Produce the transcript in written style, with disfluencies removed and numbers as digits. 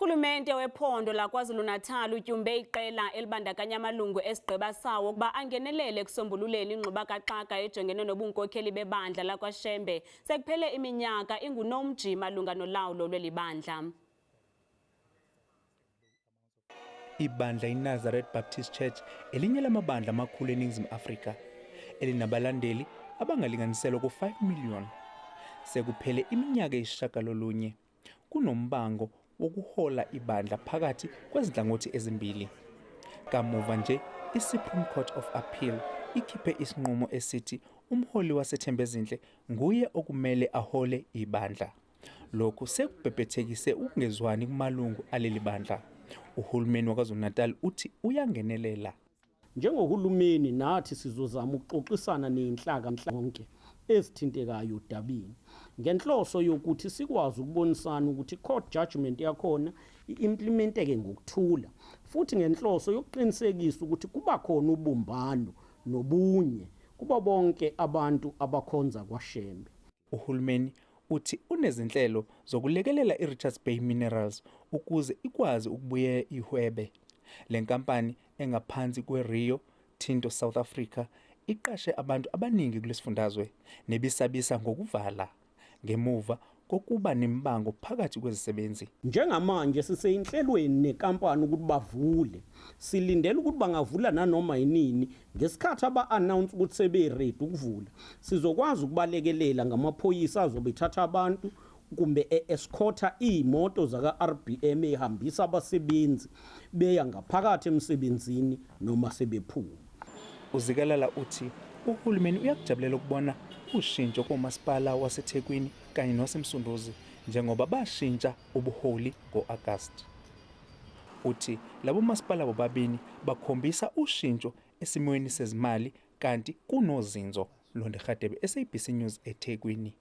Uhulumende wephondo laKwaZulu-Natal utyumbe iqela elibandakanya amalungu esigqeba sawo ukuba angenelele kusombululeni ingxubakaxaka ejongene nobunkokheli bebandla lakwaShembe sekuphele iminyaka ingunomji malunga nolawulo lweli bandla. Ibandla iNazareth Baptist Church elinye lamabandla amakhulu eNingizimu Afrika elinabalandeli abangalinganiselwa ku-5 million. Sekuphele iminyaka eyisishagalolunye kunombango wokuhola ibandla phakathi kwezinhlangothi ezimbili. Kamuva nje iSupreme Court of Appeal ikhiphe isinqumo esithi umholi waseThembezinhle nguye okumele ahole ibandla. Lokhu sekubhebhethekise ukungezwani kumalungu aleli bandla. Uhulumeni waKwaZulu-Natal uthi uyangenelela. Njengohulumeni nathi sizozama ukuxoxisana nenhlaka zonke ezithintekayo udabini ngenhloso yokuthi sikwazi ukubonisana ukuthi court judgment yakhona implementeke ngokuthula futhi ngenhloso yokuqinisekisa ukuthi kuba khona ubumbano nobunye kuba bonke abantu abakhonza kwaShembe. Uhulumeni uthi unezinhlelo zokulekelela iRichards Bay Minerals ukuze ikwazi ukubuye ihwebe. Le nkampani engaphansi kweRio Tinto South Africa iqashe abantu abaningi kulesifundazwe nebisabisa ngokuvala ngemuva kokuba nembango phakathi kwezisebenzi. Njengamanje siseyinhlelweni nenkampani ukuthi bavule. Silindele ukuthi bangavula nanoma yinini ngesikhathi aba-announce ukuthi sebe-ready ukuvula. Sizokwazi ukubalekelela ngamaphoyisa azobe ethatha abantu kumbe escorta imoto zaka-RBM ehambisa abasebenzi beya ngaphakathi emsebenzini noma sebephuma. uZikalala uthi uhulumeni uyakujabulela ukubona ushintsho komasipala waseThekwini kanye noSemsunduzi njengoba bashintsha ubuholi ngo-Agasti. Uthi labo masipala bobabini bakhombisa ushintsho esimweni sezimali kanti kunozinzo. Londe Radebe, SABC News, eThekwini.